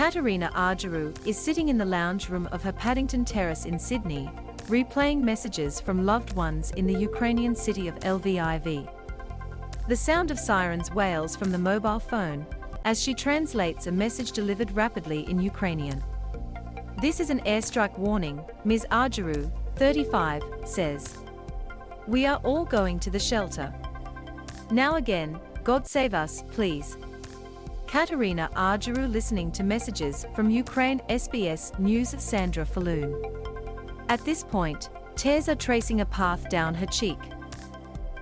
Kateryna Argyrou is sitting in the lounge room of her Paddington Terrace in Sydney, replaying messages from loved ones in the Ukrainian city of Lviv. The sound of sirens wails from the mobile phone as she translates a message delivered rapidly in Ukrainian. "This is an airstrike warning," Ms Aguiru, 35, says. "We are all going to the shelter. Now again, God save us, please." Kateryna Argyrou listening to messages from Ukraine. SBS News' Sandra Fulloon. At this point, tears are tracing a path down her cheek.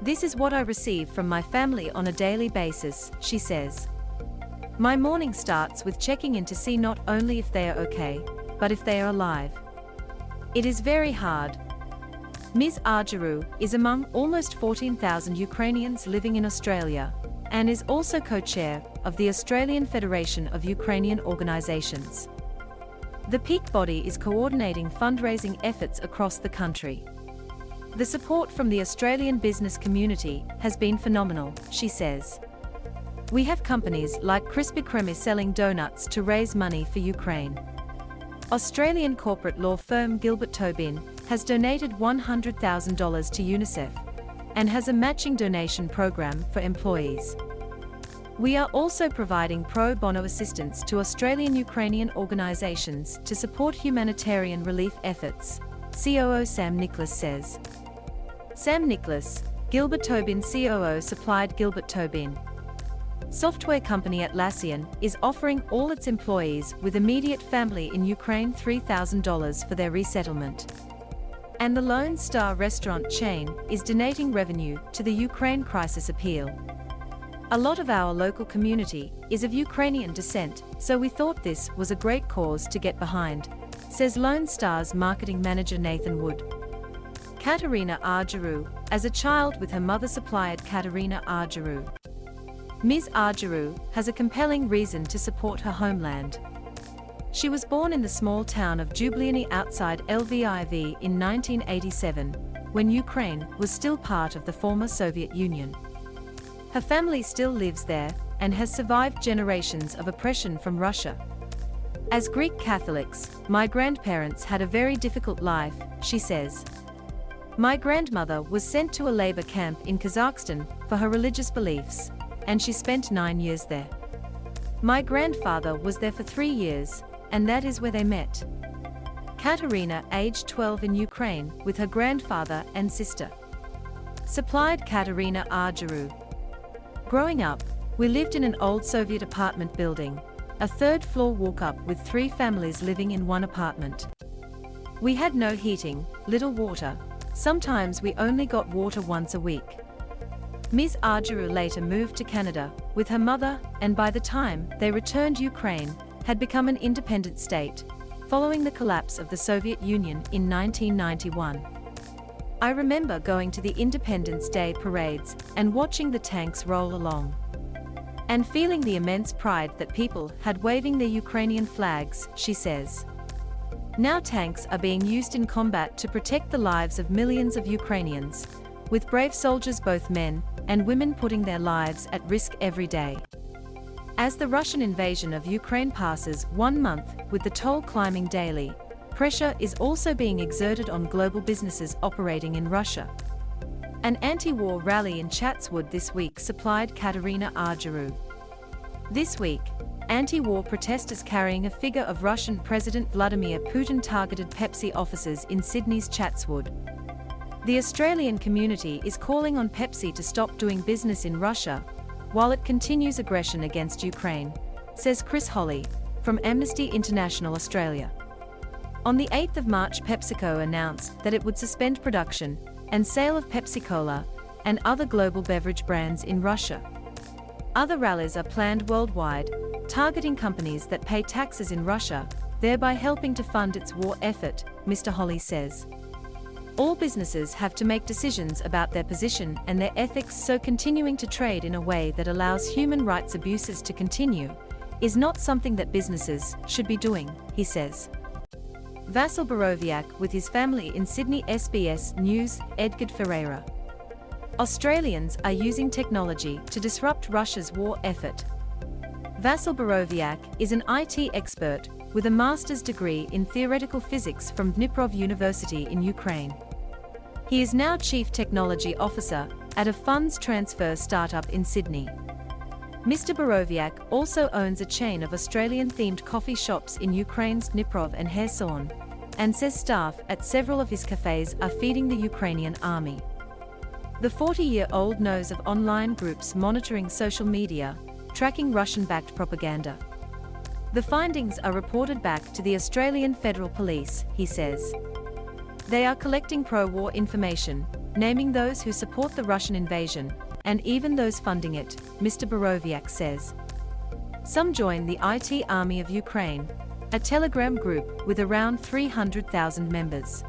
"This is what I receive from my family on a daily basis," she says. "My morning starts with checking in to see not only if they are okay, but if they are alive. It is very hard." Ms Aguiru is among almost 14,000 Ukrainians living in Australia, and is also co-chair of the Australian Federation of Ukrainian Organisations. The peak body is coordinating fundraising efforts across the country. "The support from the Australian business community has been phenomenal," she says. "We have companies like Krispy Kreme selling donuts to raise money for Ukraine. Australian corporate law firm Gilbert Tobin has donated $100,000 to UNICEF and has a matching donation program for employees. We are also providing pro bono assistance to Australian Ukrainian organisations to support humanitarian relief efforts," COO Sam Nicholas says. Sam Nicholas, Gilbert Tobin COO, supplied Gilbert Tobin software company Atlassian, is offering all its employees with immediate family in Ukraine $3,000 for their resettlement. And the Lone Star restaurant chain is donating revenue to the Ukraine crisis appeal. "A lot of our local community is of Ukrainian descent, so we thought this was a great cause to get behind," says Lone Star's marketing manager Nathan Wood. Kateryna Argyrou, as a child with her mother, supplied Kateryna Argyrou. Ms Aguiru has a compelling reason to support her homeland. She was born in the small town of Jubliany outside Lviv in 1987, when Ukraine was still part of the former Soviet Union. Her family still lives there and has survived generations of oppression from Russia. "As Greek Catholics, my grandparents had a very difficult life," she says. "My grandmother was sent to a labor camp in Kazakhstan for her religious beliefs, and she spent 9 years there. My grandfather was there for 3 years, and that is where they met." Kateryna, aged 12 in Ukraine, with her grandfather and sister. Supplied Kateryna Argyrou. "Growing up, we lived in an old Soviet apartment building, a third-floor walk-up with 3 families living in one apartment. We had no heating, little water. Sometimes we only got water once a week." Ms Aguiru later moved to Canada with her mother, and by the time they returned, Ukraine had become an independent state, following the collapse of the Soviet Union in 1991. "I remember going to the Independence Day parades and watching the tanks roll along, and feeling the immense pride that people had waving their Ukrainian flags," she says. Now tanks are being used in combat to protect the lives of millions of Ukrainians, with brave soldiers, both men and women, putting their lives at risk every day. As the Russian invasion of Ukraine passes 1 month, with the toll climbing daily, pressure is also being exerted on global businesses operating in Russia. An anti-war rally in Chatswood this week, supplied Kateryna Argyrou. This week, anti-war protesters carrying a figure of Russian President Vladimir Putin targeted Pepsi offices in Sydney's Chatswood. The Australian community is calling on Pepsi to stop doing business in Russia, while it continues aggression against Ukraine, says Chris Holly, from Amnesty International Australia. On the 8th of March, PepsiCo announced that it would suspend production and sale of Pepsi Cola and other global beverage brands in Russia. Other rallies are planned worldwide, targeting companies that pay taxes in Russia, thereby helping to fund its war effort, Mr. Holly says. "All businesses have to make decisions about their position and their ethics, so continuing to trade in a way that allows human rights abuses to continue is not something that businesses should be doing," he says. Vasil Boroviak with his family in Sydney. SBS News, Edgar Ferreira. Australians are using technology to disrupt Russia's war effort. Vasyl Boroviak is an IT expert with a master's degree in theoretical physics from Dnipro University in Ukraine. He is now Chief Technology Officer at a funds transfer startup in Sydney. Mr. Boroviak also owns a chain of Australian-themed coffee shops in Ukraine's Dnipro and Kherson, and says staff at several of his cafes are feeding the Ukrainian army. The 40-year-old knows of online groups monitoring social media, tracking Russian-backed propaganda. The findings are reported back to the Australian Federal Police, he says. They are collecting pro-war information, naming those who support the Russian invasion, and even those funding it, Mr. Boroviak says. Some join the IT Army of Ukraine, a Telegram group with around 300,000 members.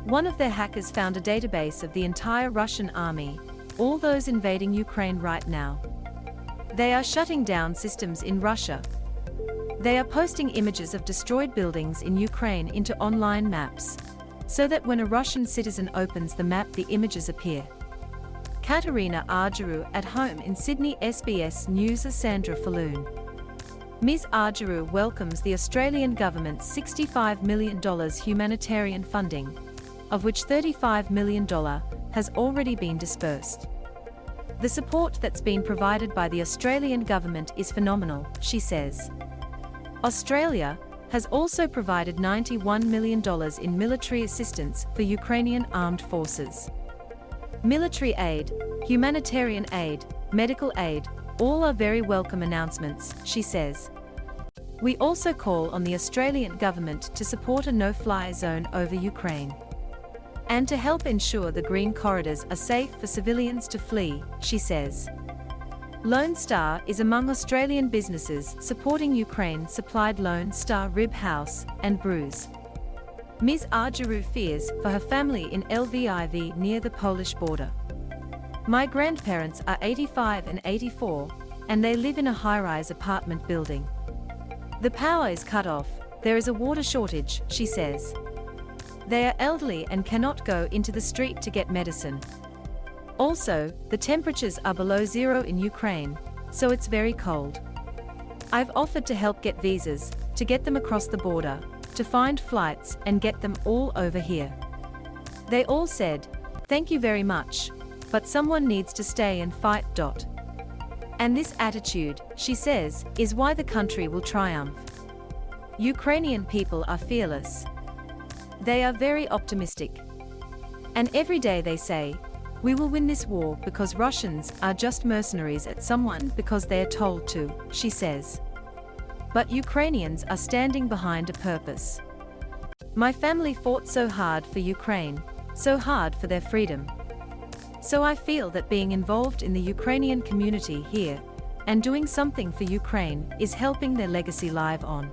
One of their hackers found a database of the entire Russian army, all those invading Ukraine right now. They are shutting down systems in Russia. They are posting images of destroyed buildings in Ukraine into online maps, so that when a Russian citizen opens the map, the images appear. Kateryna Argyrou at home in Sydney. SBS News' Sandra Fulloon. Ms Aguiru welcomes the Australian government's $65 million humanitarian funding, of which $35 million has already been dispersed. The support that's been provided by the Australian government is phenomenal, she says. Australia has also provided $91 million in military assistance for Ukrainian armed forces. Military aid, humanitarian aid, medical aid, all are very welcome announcements, she says. We also call on the Australian government to support a no-fly zone over Ukraine, and to help ensure the green corridors are safe for civilians to flee, she says. Lone Star is among Australian businesses supporting Ukraine-supplied Lone Star Rib House and Brews. Ms Aguiru fears for her family in Lviv near the Polish border. My grandparents are 85 and 84, and they live in a high-rise apartment building. The power is cut off, there is a water shortage, she says. They are elderly and cannot go into the street to get medicine. Also, the temperatures are below zero in Ukraine, so it's very cold. I've offered to help get visas, to get them across the border, to find flights and get them all over here. They all said, thank you very much, but someone needs to stay and fight. And this attitude, she says, is why the country will triumph. Ukrainian people are fearless. They are very optimistic. And every day they say, we will win this war because Russians are just mercenaries at someone because they are told to, she says. But Ukrainians are standing behind a purpose. My family fought so hard for Ukraine, so hard for their freedom. So I feel that being involved in the Ukrainian community here and doing something for Ukraine is helping their legacy live on.